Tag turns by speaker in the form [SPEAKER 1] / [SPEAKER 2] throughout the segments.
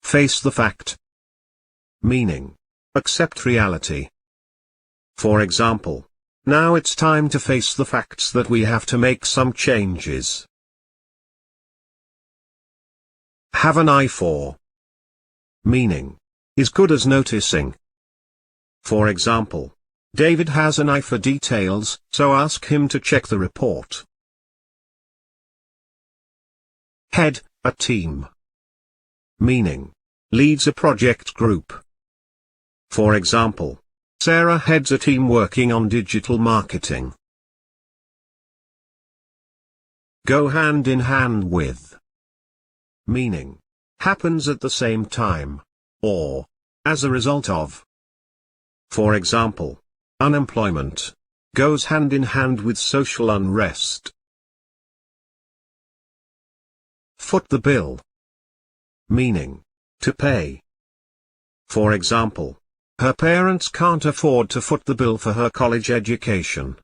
[SPEAKER 1] Face the fact. Meaning, accept reality. For example, now it's time to face the facts that we have to make some changes. Have an eye for. Meaning, is good as noticing. For example, David has an eye for details, so ask him to check the report. Head a team. Meaning, leads a project group. For example, Sarah heads a team working on digital marketing. Go hand in hand with. Meaning, happens at the same time, or as a result of. For example, unemployment goes hand in hand with social unrest. Foot the bill. Meaning, to pay. For example, her parents can't afford to foot the bill for her college education.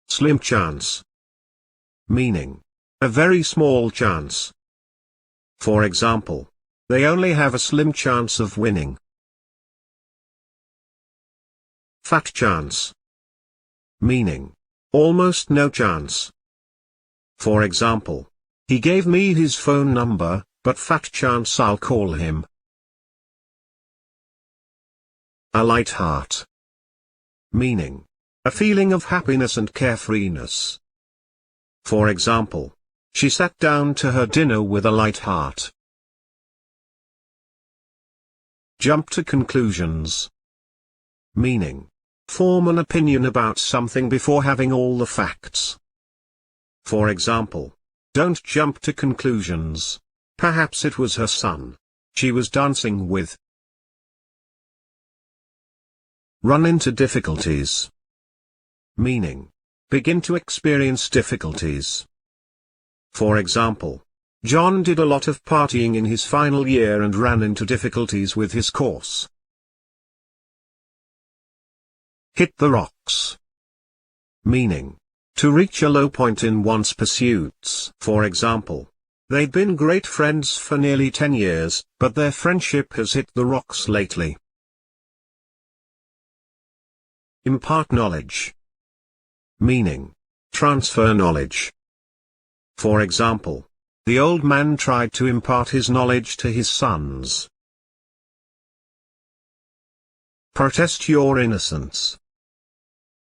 [SPEAKER 1] Slim chance. Meaning, a very small chance. For example, they only have a slim chance of winning. Fat chance. Meaning, almost no chance. For example, he gave me his phone number, but fat chance I'll call him. A light heart. Meaning, a feeling of happiness and carefreeness. For example, she sat down to her dinner with a light heart. Jump to conclusions. Meaning, form an opinion about something before having all the facts. For example, don't jump to conclusions. Perhaps it was her son she was dancing with. Run into difficulties. Meaning, begin to experience difficulties. For example, John did a lot of partying in his final year and ran into difficulties with his course. Hit the rocks. Meaning, to reach a low point in one's pursuits. For example, they'd been great friends for nearly 10 years, but their friendship has hit the rocks lately. Impart knowledge. Meaning, transfer knowledge. For example, the old man tried to impart his knowledge to his sons. Protest your innocence.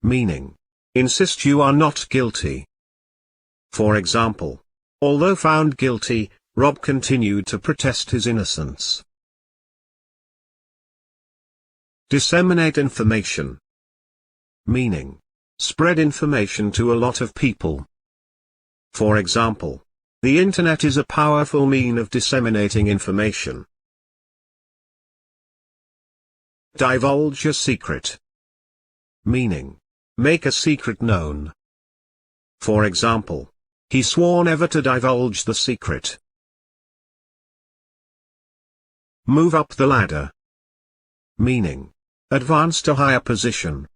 [SPEAKER 1] Meaning, insist you are not guilty. For example, although found guilty, Rob continued to protest his innocence. Disseminate information. Meaning, spread information to a lot of people. For example, the internet is a powerful means of disseminating information. Divulge a secret. Meaning, make a secret known. For example, he swore never to divulge the secret. Move up the ladder. Meaning, advance to higher position.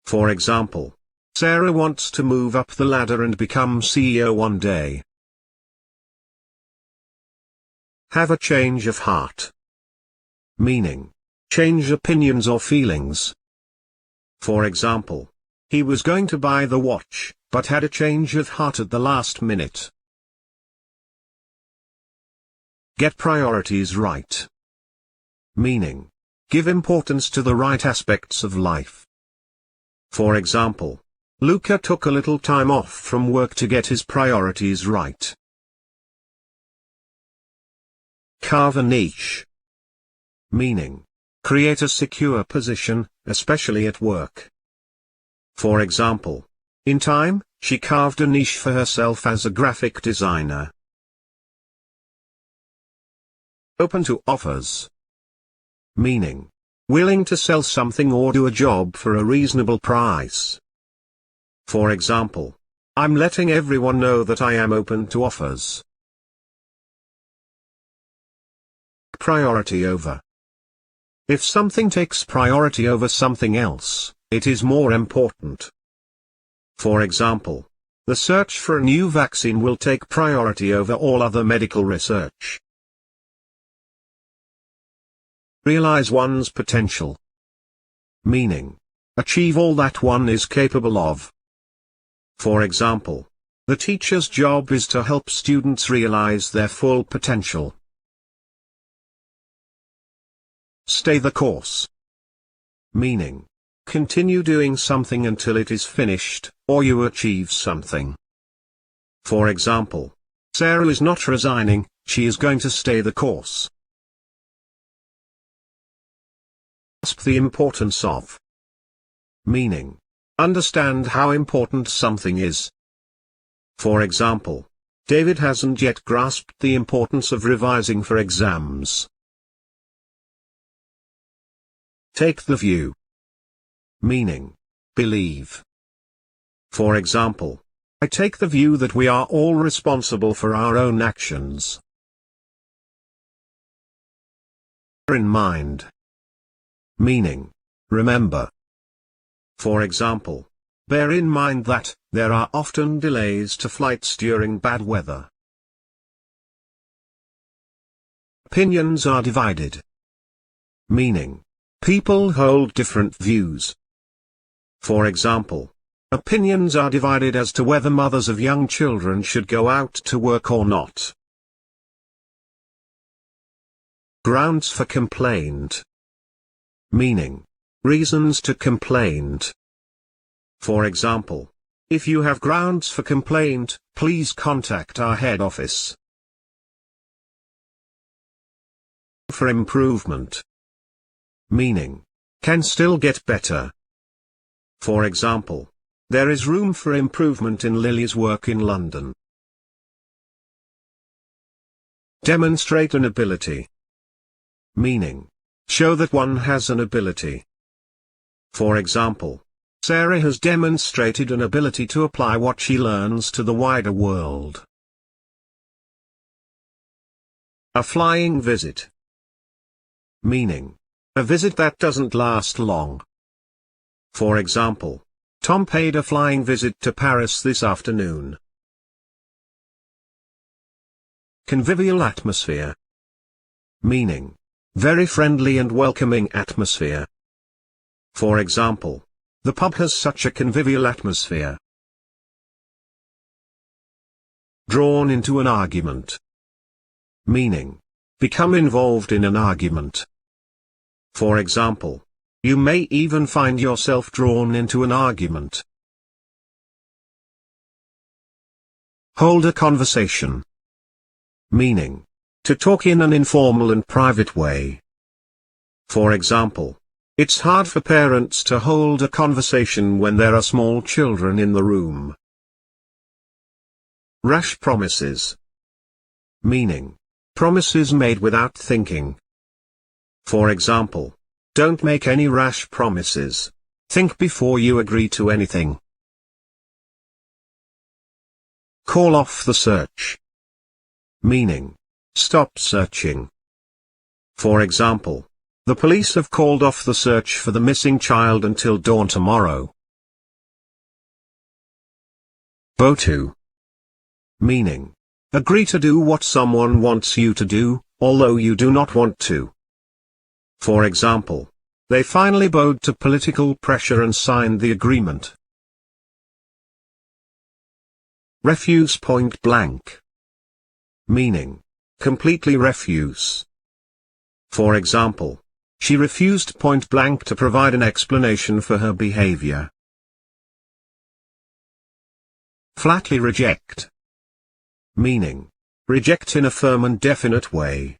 [SPEAKER 1] For example, Sarah wants to move up the ladder and become CEO one day. Have a change of heart. Meaning, change opinions or feelings. For example, he was going to buy the watch, but had a change of heart at the last minute. Get priorities right. Meaning, give importance to the right aspects of life. For example, Luca took a little time off from work to get his priorities right. Carve a niche. Meaning, create a secure position, especially at work. For example, in time, she carved a niche for herself as a graphic designer. Open to offers. Meaning, willing to sell something or do a job for a reasonable price. For example, I'm letting everyone know that I am open to offers. Priority over. If something takes priority over something else, it is more important. For example, The search for a new vaccine will take priority over all other medical research. Realize one's potential. Meaning, achieve all that one is capable of. For example, the teacher's job is to help students realize their full potential. Stay the course. Meaning, continue doing something until it is finished, or you achieve something. For example, Sarah is not resigning, she is going to stay the course. Grasp the importance of. Meaning, understand how important something is. For example, David hasn't yet grasped the importance of revising for exams. Take the view. Meaning, believe. For example, I take the view that we are all responsible for our own actions. Bear in mind. Meaning, remember. For example, bear in mind that there are often delays to flights during bad weather. Opinions are divided. Meaning, people hold different views. For example, opinions are divided as to whether mothers of young children should go out to work or not. Grounds for complaint. Meaning, reasons to complaint. For example, if you have grounds for complaint, please contact our head office. For improvement. Meaning, can still get better. For example, there is room for improvement in Lily's work in London. Demonstrate an ability. Meaning, show that one has an ability. For example, Sarah has demonstrated an ability to apply what she learns to the wider world. A flying visit. Meaning, a visit that doesn't last long. For example, Tom paid a flying visit to Paris this afternoon. Convivial atmosphere. Meaning, very friendly and welcoming atmosphere. For example, the pub has such a convivial atmosphere. Drawn into an argument. Meaning, become involved in an argument. For example, you may even find yourself drawn into an argument. Hold a conversation. Meaning, to talk in an informal and private way. For example, it's hard for parents to hold a conversation when there are small children in the room. Rash promises. Meaning, promises made without thinking. For example, don't make any rash promises. Think before you agree to anything. Call off the search. Meaning, stop searching. For example, the police have called off the search for the missing child until dawn tomorrow. Bow to. Meaning, agree to do what someone wants you to do, although you do not want to. For example, they finally bowed to political pressure and signed the agreement. Refuse point blank. Meaning, completely refuse. For example, she refused point blank to provide an explanation for her behavior. Flatly reject. Meaning, reject in a firm and definite way.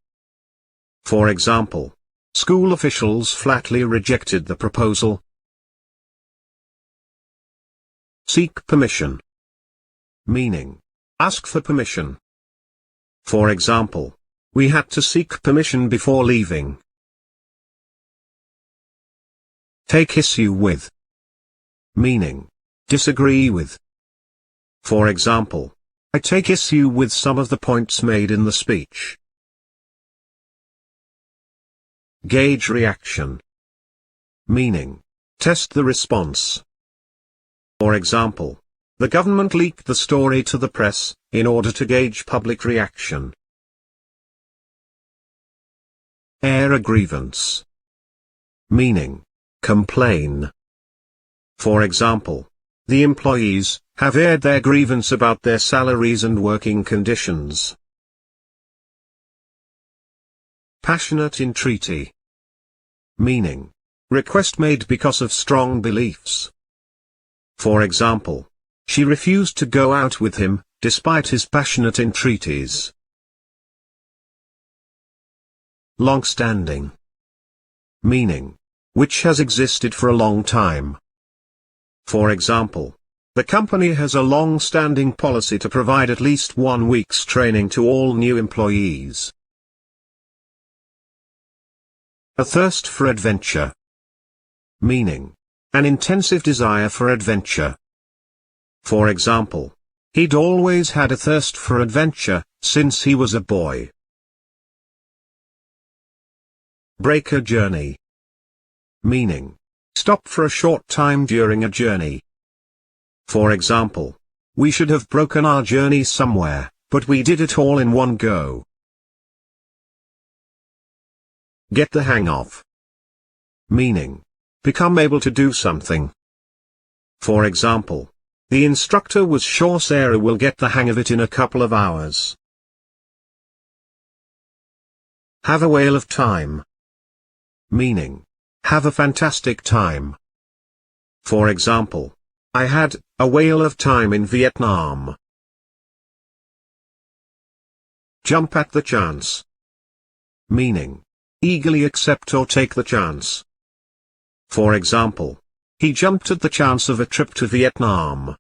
[SPEAKER 1] For example, school officials flatly rejected the proposal. Seek permission. Meaning, ask for permission. For example, we had to seek permission before leaving. Take issue with. Meaning, disagree with. For example, I take issue with some of the points made in the speech. Gauge reaction. Meaning, test the response. For example, The government leaked the story to the press, in order to gauge public reaction. Air a grievance. Meaning, complain. For example, the employees have aired their grievance about their salaries and working conditions. Passionate entreaty. Meaning, request made because of strong beliefs. For example, she refused to go out with him, despite his passionate entreaties. Long-standing. Meaning, which has existed for a long time. For example, the company has a long-standing policy to provide at least 1 week's training to all new employees. A thirst for adventure. Meaning, an intensive desire for adventure. For example, he'd always had a thirst for adventure, since he was a boy. Break a journey. Meaning, stop for a short time during a journey. For example, we should have broken our journey somewhere, but we did it all in one go. Get the hang of. Meaning, become able to do something. For example, the instructor was sure Sarah will get the hang of it in a couple of hours. Have a whale of time. Meaning, have a fantastic time. For example, I had a whale of time in Vietnam. Jump at the chance. Meaning, eagerly accept or take the chance. For example, he jumped at the chance of a trip to Vietnam.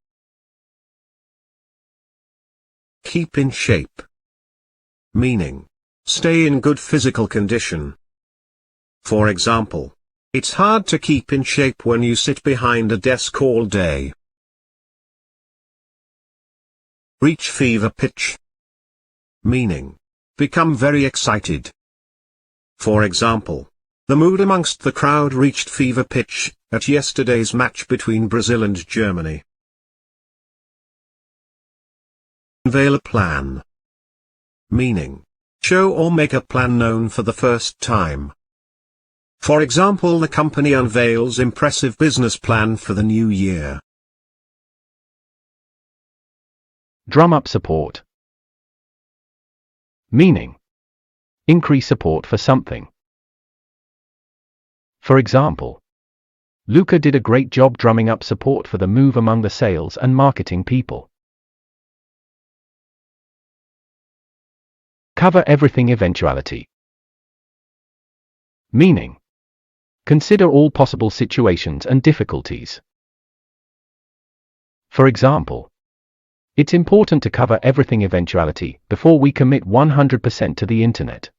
[SPEAKER 1] Keep in shape. Meaning, stay in good physical condition. For example, it's hard to keep in shape when you sit behind a desk all day. Reach fever pitch. Meaning, become very excited. For example, the mood amongst the crowd reached fever pitch at yesterday's match between Brazil and Germany. Unveil a plan. Meaning, show or make a plan known for the first time. For example, the company unveils impressive business plan for the new year.
[SPEAKER 2] Drum up support. Meaning, increase support for something. For example, Luca did a great job drumming up support for the move among the sales and marketing people. Cover everything eventuality. Meaning, consider all possible situations and difficulties. For example, it's important to cover everything eventuality before we commit 100% to the internet.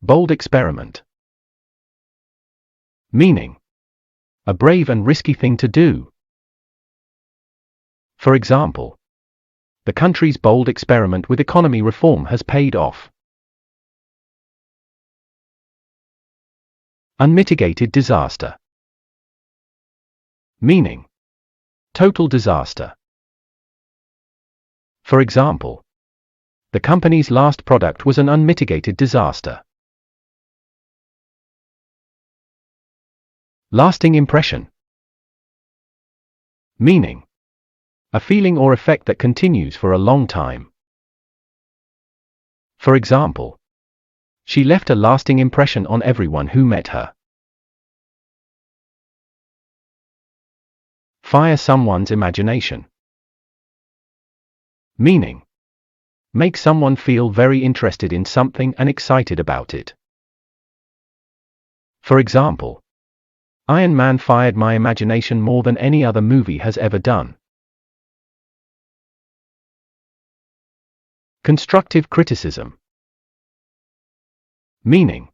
[SPEAKER 2] Bold experiment. Meaning, a brave and risky thing to do. For example, the country's bold experiment with economy reform has paid off. Unmitigated disaster. Meaning, total disaster. For example, the company's last product was an unmitigated disaster. Lasting impression. Meaning, a feeling or effect that continues for a long time. For example, she left a lasting impression on everyone who met her. Fire someone's imagination. Meaning, make someone feel very interested in something and excited about it. For example, Iron Man fired my imagination more than any other movie has ever done. Constructive criticism. Meaning,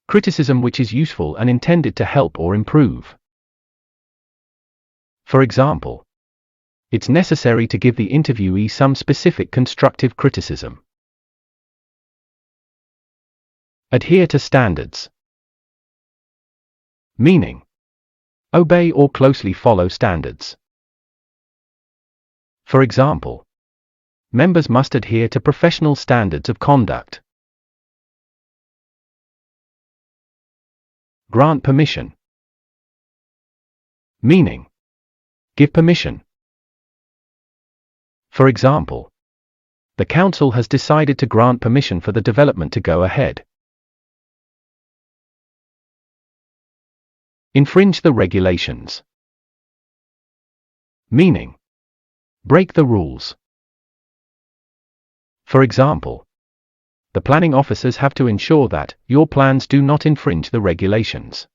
[SPEAKER 2] criticism which is useful and intended to help or improve. For example, it's necessary to give the interviewee some specific constructive criticism. Adhere to standards. Meaning, Obey or closely follow standards. For example, members must adhere to professional standards of conduct. Grant permission. Meaning: give permission. For example, the council has decided to grant permission for the development to go ahead. Infringe the regulations. Meaning: break the rules. For example, the planning officers have to ensure that your plans do not infringe the regulations.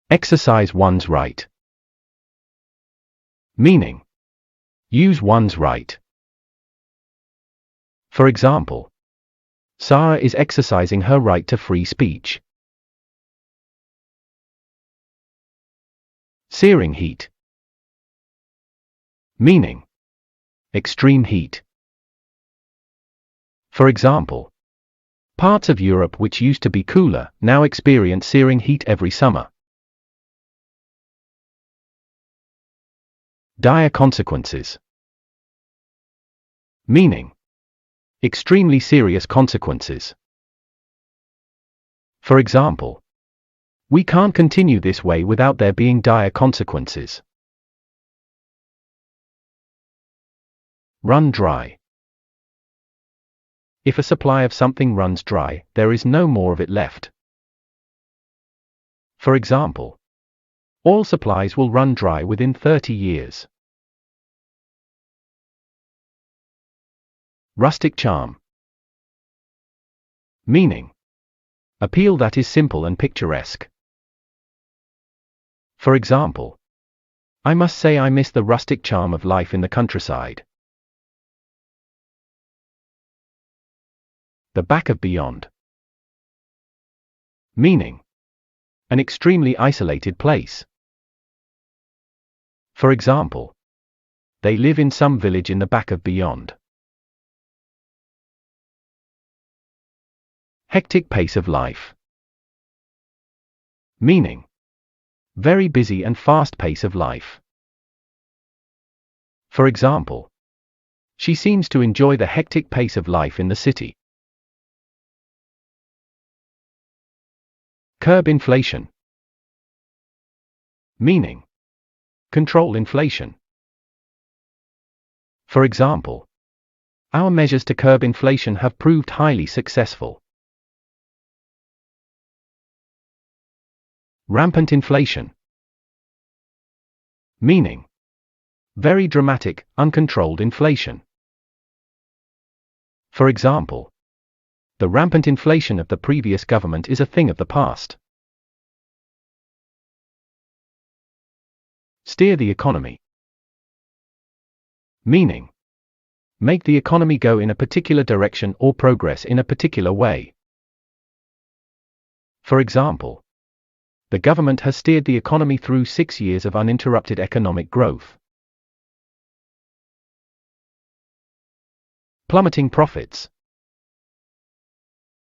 [SPEAKER 2] Exercise one's right. Meaning: use one's right. For example, Sarah is exercising her right to free speech. Searing heat. Meaning: extreme heat. For example, parts of Europe which used to be cooler now experience searing heat every summer. Dire consequences. Meaning: extremely serious consequences. For example, we can't continue this way without there being dire consequences. Run dry. If a supply of something runs dry, there is no more of it left. For example, all supplies will run dry within 30 years. Rustic charm. Meaning: appeal that is simple and picturesque. For example, I must say I miss the rustic charm of life in the countryside. The back of beyond. Meaning: an extremely isolated place. For example, they live in some village in the back of beyond. Hectic pace of life. Meaning: very busy and fast pace of life. For example, she seems to enjoy the hectic pace of life in the city. Curb inflation. Meaning: control inflation. For example, our measures to curb inflation have proved highly successful. Rampant inflation. Meaning: very dramatic, uncontrolled inflation. For example, the rampant inflation of the previous government is a thing of the past. Steer the economy. Meaning: make the economy go in a particular direction or progress in a particular way. For example, the government has steered the economy through 6 years of uninterrupted economic growth. Plummeting profits.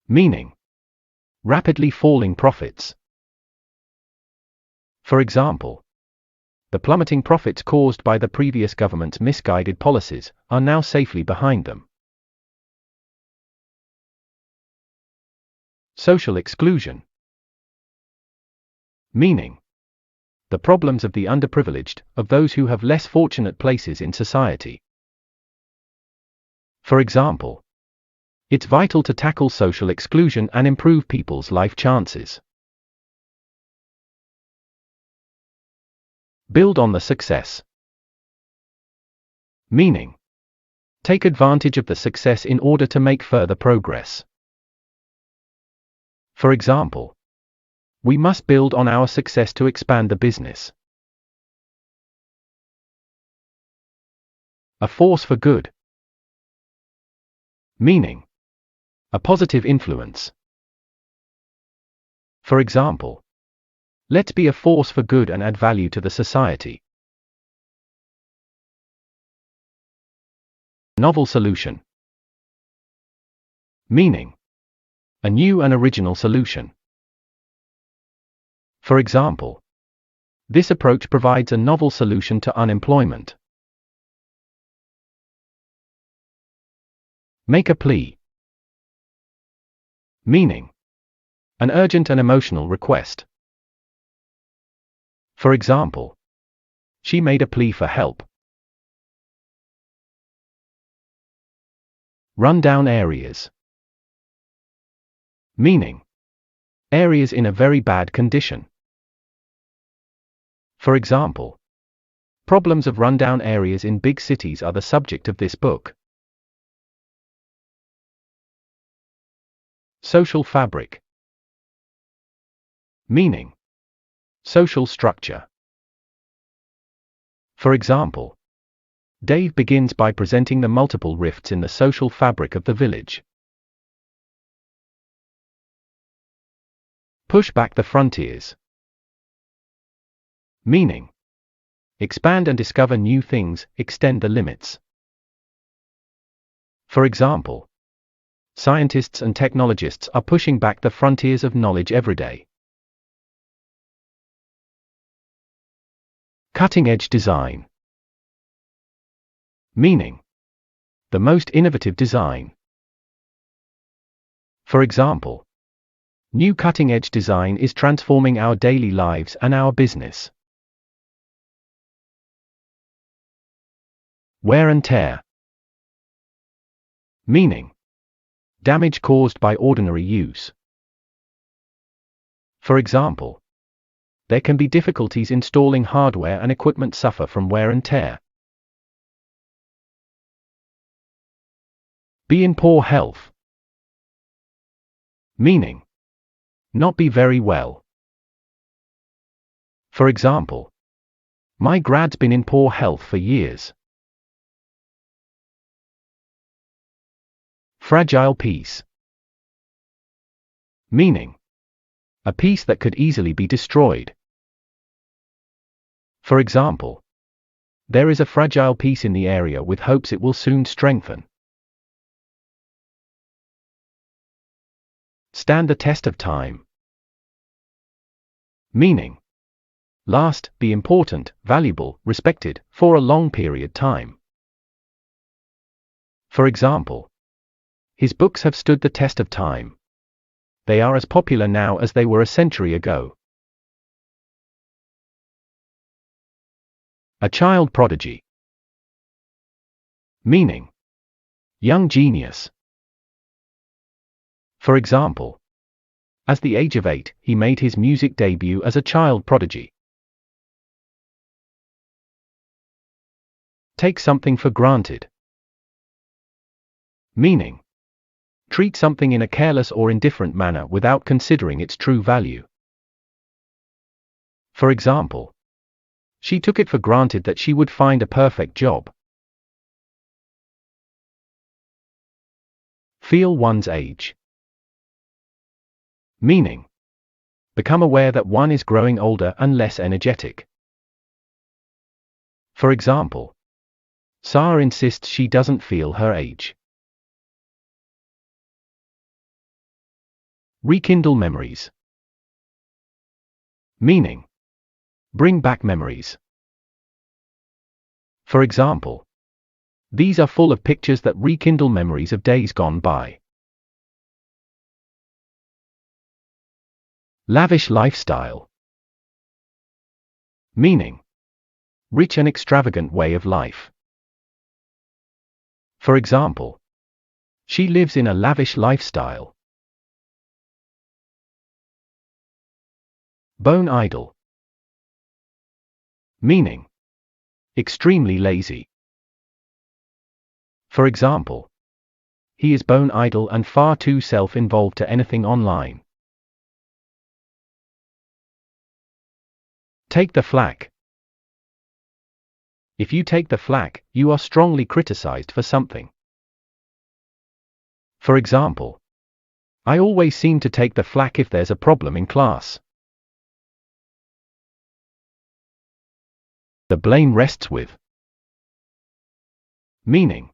[SPEAKER 2] Meaning: rapidly falling profits. For example, the plummeting profits caused by the previous government's misguided policies are now safely behind them. Social exclusion. Meaning: the problems of the underprivileged, of those who have less fortunate places in society. For example, it's vital to tackle social exclusion and improve people's life chances. Build on the success. Meaning: take advantage of the success in order to make further progress. For example, we must build on our success to expand the business. A force for good. Meaning: a positive influence. For example, let's be a force for good and add value to the society. Novel solution. Meaning: a new and original solution. For example, this approach provides a novel solution to unemployment. Make a plea. Meaning: an urgent and emotional request. For example, she made a plea for help. Run down areas. Meaning: areas in a very bad condition. For example, problems of rundown areas in big cities are the subject of this book. Social fabric. Meaning: social structure. For example, Dave begins by presenting the multiple rifts in the social fabric of the village. Push back the frontiers. Meaning: expand and discover new things, extend the limits. For example, scientists and technologists are pushing back the frontiers of knowledge every day. Cutting-edge design. Meaning: the most innovative design. For example, new cutting-edge design is transforming our daily lives and our business. Wear and tear. Meaning: damage caused by ordinary use. For example, there can be difficulties installing hardware and equipment suffer from wear and tear. Be in poor health. Meaning: not be very well. For example, my grad's been in poor health for years. Fragile piece. Meaning: a piece that could easily be destroyed. For example, there is a fragile piece in the area with hopes it will soon strengthen. Stand the test of time. Meaning: last, be important, valuable, respected, for a long period time. For example, his books have stood the test of time. They are as popular now as they were a century ago. A child prodigy. Meaning: young genius. For example, at the age of 8, he made his music debut as a child prodigy. Take something for granted. Meaning: treat something in a careless or indifferent manner without considering its true value. For example, she took it for granted that she would find a perfect job. Feel one's age. Meaning: become aware that one is growing older and less energetic. For example, Sarah insists she doesn't feel her age. Rekindle memories. Meaning: bring back memories. For example, these are full of pictures that rekindle memories of days gone by. Lavish lifestyle. Meaning: rich and extravagant way of life. For example, she lives in a lavish lifestyle. Bone idle. Meaning: extremely lazy. For example, he is bone idle and far too self-involved to anything online. Take the flak. If you take the flak, you are strongly criticized for something. For example, I always seem to take the flak if there's a problem in class. The blame rests with. Meaning: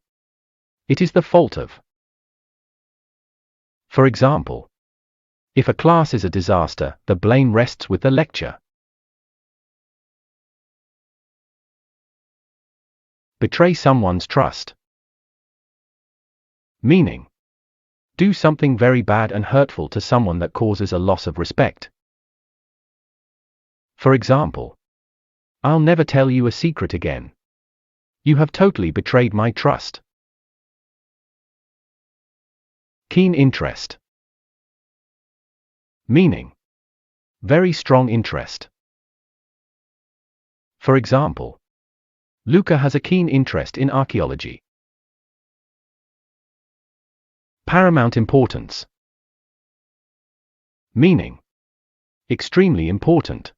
[SPEAKER 2] it is the fault of. For example, If a class is a disaster, the blame rests with the lecturer. Betray someone's trust. Meaning: do something very bad and hurtful to someone that causes a loss of respect. For example, I'll never tell you a secret again. You have totally betrayed my trust. Keen interest. Meaning: very strong interest. For example, Luca has a keen interest in archaeology. Paramount importance. Meaning: extremely important.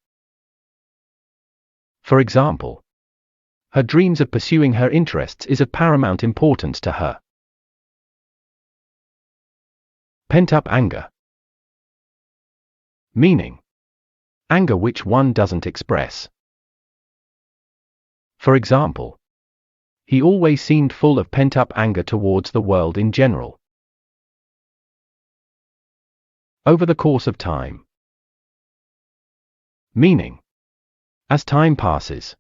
[SPEAKER 2] For example, her dreams of pursuing her interests is of paramount importance to her. Pent-up anger. Meaning: anger which one doesn't express. For example, he always seemed full of pent-up anger towards the world in general. Over the course of time. Meaning: as time passes.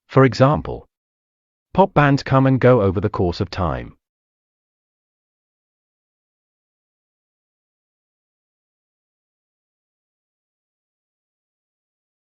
[SPEAKER 2] For example, pop bands come and go over the course of time.